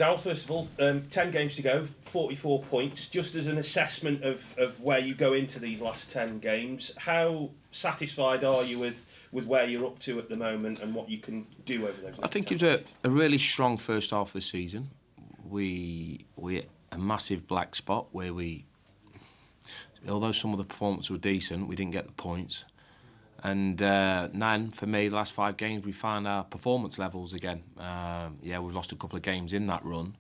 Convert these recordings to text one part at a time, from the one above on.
Darrell, first of all, 10 games to go, 44 points. Just as an assessment of where you go into these last 10 games, how satisfied are you with where you're up to at the moment and what you can do over those? I think it was a really strong first half of the season. We a massive black spot where although some of the performances were decent, we didn't get the points. And then, for me, the last 5 games, we found our performance levels again. We've lost a couple of games in that run,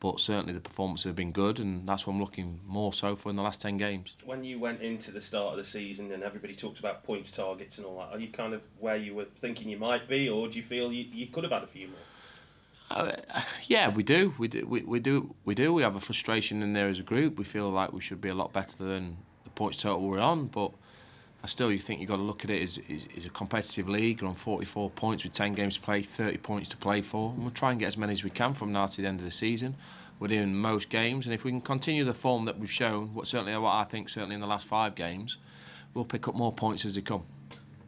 but certainly the performances have been good, and that's what I'm looking more so for in the last 10 games. When you went into the start of the season and everybody talked about points targets and all that, are you kind of where you were thinking you might be, or do you feel you could have had a few more? Yeah, we do. We do. We have a frustration in there as a group. We feel like we should be a lot better than the points total we're on, but you think you've got to look at it as a competitive league. We're on 44 points with 10 games to play, 30 points to play for. And we'll try and get as many as we can from now to the end of the season. We're doing most games, and if we can continue the form that we've shown, what I think certainly in the last 5 games, we'll pick up more points as they come.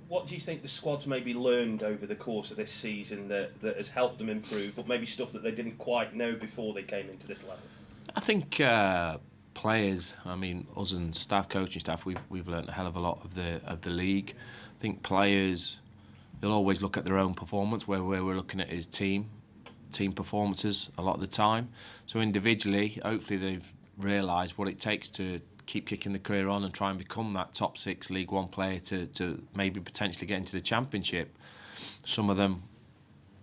What do you think the squad's maybe learned over the course of this season that has helped them improve, but maybe stuff that they didn't quite know before they came into this level? I think players, us and coaching staff, we've learnt a hell of a lot of the league. I think players, they'll always look at their own performance, where we're looking at is team performances a lot of the time. So individually, hopefully they've realised what it takes to keep kicking the career on and try and become that top 6 League One player to maybe potentially get into the Championship. Some of them,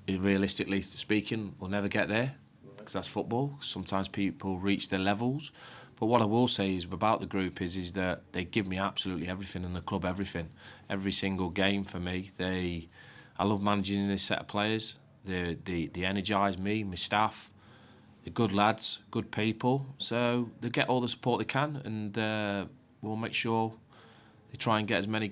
realistically speaking, will never get there, because that's football. Sometimes people reach their levels. But what I will say is about the group is that they give me absolutely everything in the club, everything. Every single game for me. I love managing this set of players. They energise me, my staff. They're good lads, good people. So they get all the support they can, and we'll make sure they try and get as many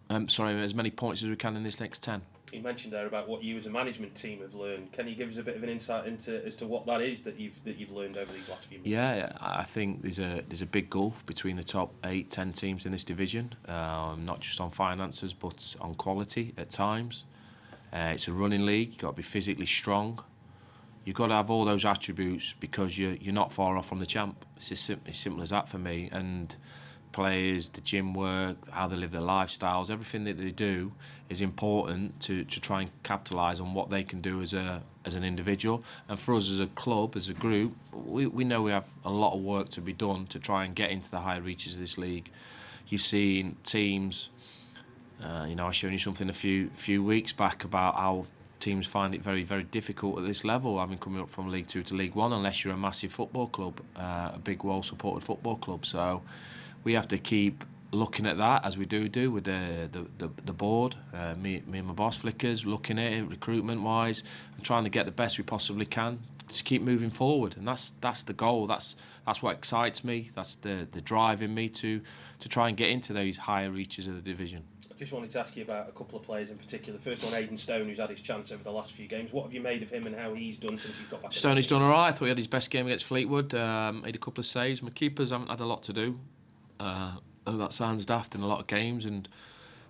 as many points as we can in this next 10. You mentioned there about what you as a management team have learned. Can you give us a bit of an insight as to what that is that you've learned over these last few months? Yeah, I think there's a big gulf between the top 8-10 teams in this division, not just on finances but on quality at times. It's a running league. You've got to be physically strong. You've got to have all those attributes because you're not far off from the champ. It's as simple as that for me. And players, the gym work, how they live their lifestyles, everything that they do is important to try and capitalise on what they can do as an individual. And for us as a club, as a group, we know we have a lot of work to be done to try and get into the higher reaches of this league. You've seen teams, I was showing you something a few weeks back about how teams find it very, very difficult at this level, having coming up from League 2 to League 1, unless you're a massive football club, a big, well-supported football club. So we have to keep looking at that, as we do with the board, me and my boss Flickers, looking at it recruitment-wise and trying to get the best we possibly can to keep moving forward. And that's the goal. That's what excites me. That's the drive in me to try and get into those higher reaches of the division. Just wanted to ask you about a couple of players in particular. First one, Aidan Stone, who's had his chance over the last few games. What have you made of him and how he's done since he's got back? Stoney's done all right. I thought he had his best game against Fleetwood. Made a couple of saves. My keepers haven't had a lot to do. That sounds daft in a lot of games, and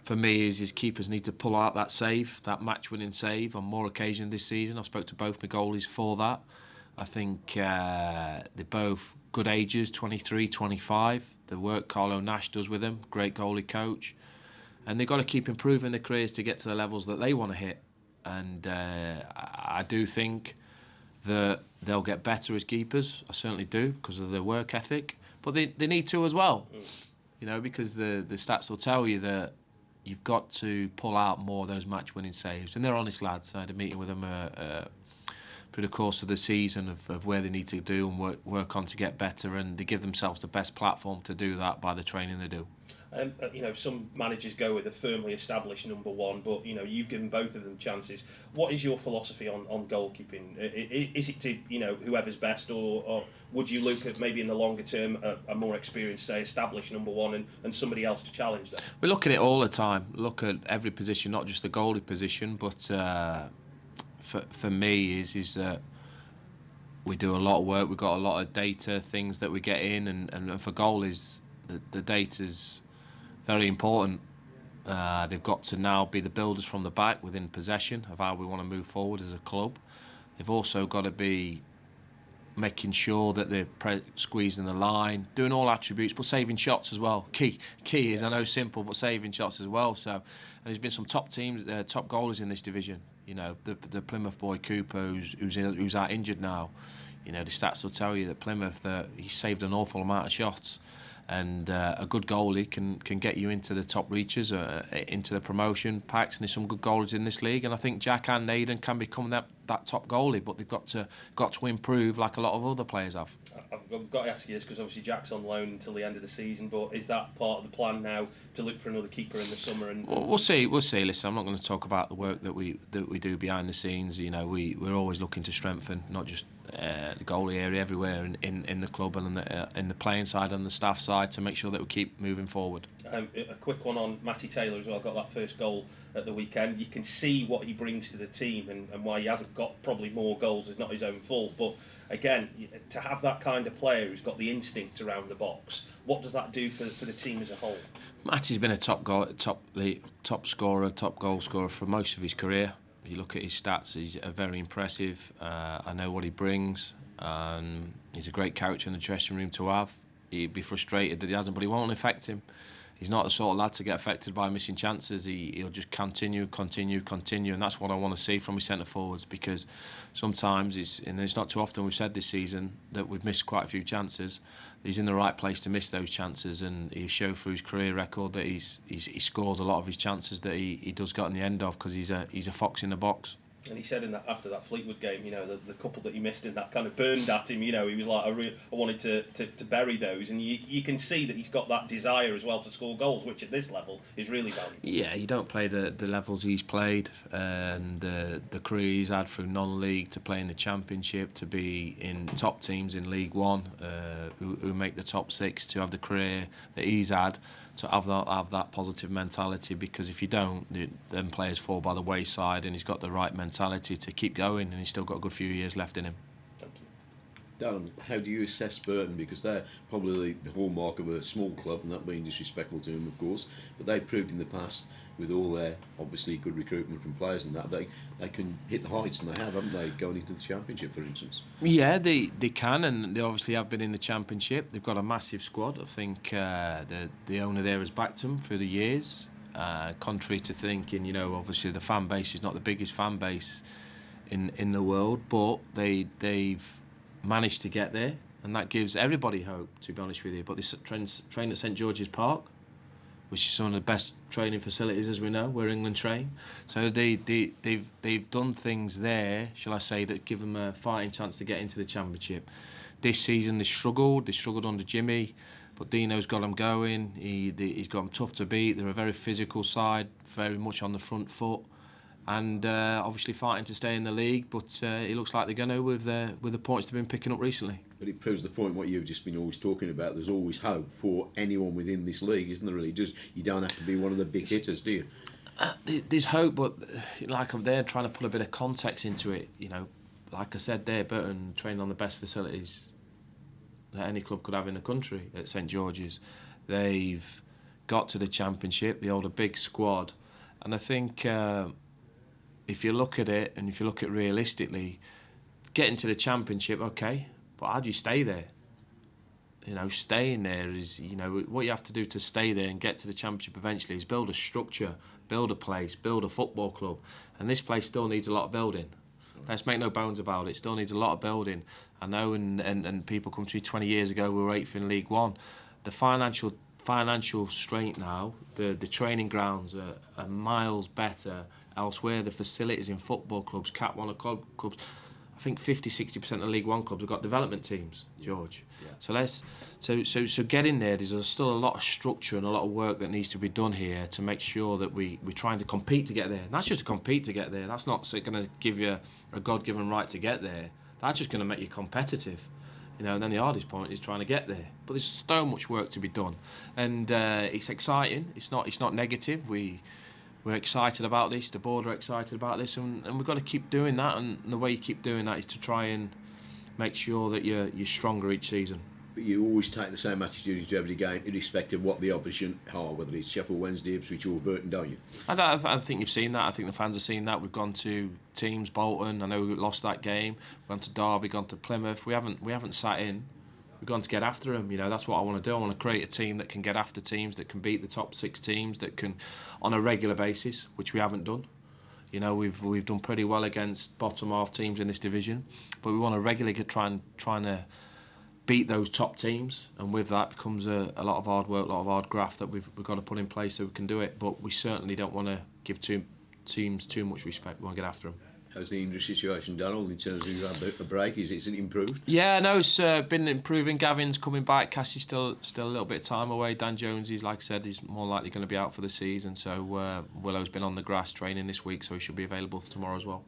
for me, his keepers need to pull out that save, that match-winning save, on more occasions this season. I spoke to both my goalies for that. I think they're both good ages, 23, 25. The work Carlo Nash does with them, great goalie coach. And they've got to keep improving their careers to get to the levels that they want to hit. And I do think that they'll get better as keepers. I certainly do, because of their work ethic. But they need to as well, because the stats will tell you that you've got to pull out more of those match-winning saves. And they're honest lads. I had a meeting with them through the course of the season of where they need to do and work on to get better, and they give themselves the best platform to do that by the training they do. Some managers go with a firmly established number one, but you've given both of them chances. What is your philosophy on goalkeeping? Is it to whoever's best, or would you look at maybe in the longer term a more experienced, say, established number one and somebody else to challenge them? We look at it all the time. Look at every position, not just the goalie position, but for me is that we do a lot of work. We've got a lot of data, things that we get in, and for goalies, the data's very important. They've got to now be the builders from the back within possession of how we want to move forward as a club. They've also got to be making sure that they're squeezing the line, doing all attributes, but saving shots as well. Key is, I know, simple, but saving shots as well. So, and there's been some top teams, top goalies in this division. You know, the Plymouth boy Cooper, who's out injured now. You know, the stats will tell you that Plymouth, he's saved an awful amount of shots. And a good goalie can get you into the top reaches, into the promotion packs, and there's some good goalies in this league. And I think Jack and Naden can become that top goalie, but they've got to improve like a lot of other players have. I've got to ask you this because obviously Jack's on loan until the end of the season, but is that part of the plan now to look for another keeper in the summer? And we'll see. Listen, I'm not going to talk about the work that we do behind the scenes. You know, we're always looking to strengthen, not just the goalie area, everywhere in the club and in the playing side and the staff side, to make sure that we keep moving forward. A quick one on Matty Taylor as well. Got that first goal at the weekend. You can see what he brings to the team and why he hasn't got probably more goals is not his own fault. But again, to have that kind of player who's got the instinct around the box, what does that do for the team as a whole? Matty's been a top goal scorer for most of his career. If you look at his stats, he's very impressive. I know what he brings. He's a great character in the dressing room to have. He'd be frustrated that he hasn't, but he won't affect him. He's not the sort of lad to get affected by missing chances. He'll just continue, and that's what I want to see from his centre forwards, because sometimes it's not too often we've said this season that we've missed quite a few chances. He's in the right place to miss those chances, and he showed through his career record that he scores a lot of his chances that he does get in the end of, because he's a fox in the box. And he said after that Fleetwood game, you know, the couple that he missed in that kind of burned at him. You know, he was like, I wanted to bury those, and you can see that he's got that desire as well to score goals, which at this level is really valuable. Yeah, you don't play the levels he's played, and the career he's had through non-league to play in the Championship, to be in top teams in League One, who make the top six, to have the career that he's had, to have that positive mentality, because if you don't, then players fall by the wayside, and he's got the right mentality to keep going, and he's still got a good few years left in him. Thank you. Darren, how do you assess Burton? Because they're probably the hallmark of a small club, and that being disrespectful to them, of course, but they've proved in the past, with all their obviously good recruitment from players and that, they can hit the heights, and they have, haven't they, going into the Championship, for instance? Yeah, they can, and they obviously have been in the Championship. They've got a massive squad. I think the owner there has backed them through the years, contrary to thinking, you know, obviously the fan base is not the biggest fan base in the world, but they've managed to get there, and that gives everybody hope, to be honest with you. But they train at St George's Park, which is some of the best training facilities, as we know, where England train. So they've done things there, shall I say, that give them a fighting chance to get into the Championship. This season they struggled under Jimmy, but Dino's got them going. He's got them tough to beat. They're a very physical side, very much on the front foot, and obviously fighting to stay in the league. But it looks like they're going to with the points they've been picking up recently. But it proves the point what you've just been always talking about. There's always hope for anyone within this league, isn't there? Really, just you don't have to be one of the big hitters, do you? There's hope, but like I'm there trying to put a bit of context into it. You know, like I said, there Burton training on the best facilities that any club could have in the country at St George's. They've got to the Championship. They hold a big squad, and I think if you look at it and if you look at it realistically, getting to the Championship, okay. But how do you stay there? You know, staying there is, you know, what you have to do to stay there and get to the Championship eventually is build a structure, build a place, build a football club. And this place still needs a lot of building. Let's make no bones about it. It still needs a lot of building. I know, and people come to me 20 years ago, we were 8th in League One. The financial strength now, the training grounds are miles better elsewhere. The facilities in football clubs, Cat 1 clubs, I think 50-60% of League One clubs have got development teams, George. Yeah. So getting there, there's still a lot of structure and a lot of work that needs to be done here to make sure that we're trying to compete to get there. And that's just to compete to get there. That's not going to give you a God-given right to get there. That's just going to make you competitive. You know, and then the hardest point is trying to get there. But there's so much work to be done, and it's exciting. It's not negative. We're excited about this, the board are excited about this, and we've got to keep doing that, and the way you keep doing that is to try and make sure that you're stronger each season. But you always take the same attitude into every game, irrespective of what the opposition are, whether it's Sheffield Wednesday, Ipswich or Burton, don't you? I think you've seen that. I think the fans have seen that. We've gone to teams, Bolton. I know we lost that game. We've gone to Derby, gone to Plymouth. We haven't sat in. We've gone to get after them. You know, that's what I want to do. I want to create a team that can get after teams, that can beat the top 6 teams, that can, on a regular basis, which we haven't done. You know, we've done pretty well against bottom half teams in this division, but we want to regularly trying to beat those top teams, and with that becomes a lot of hard work, a lot of hard graft that we've got to put in place so we can do it. But we certainly don't want to give teams too much respect. We want to get after them. How's the injury situation, Darrell, in terms of you had a break? Is it improved? Yeah, no, it's been improving. Gavin's coming back. Cassie's still a little bit of time away. Dan Jones, he's like I said, he's more likely going to be out for the season. So Willow's been on the grass training this week, so he should be available for tomorrow as well.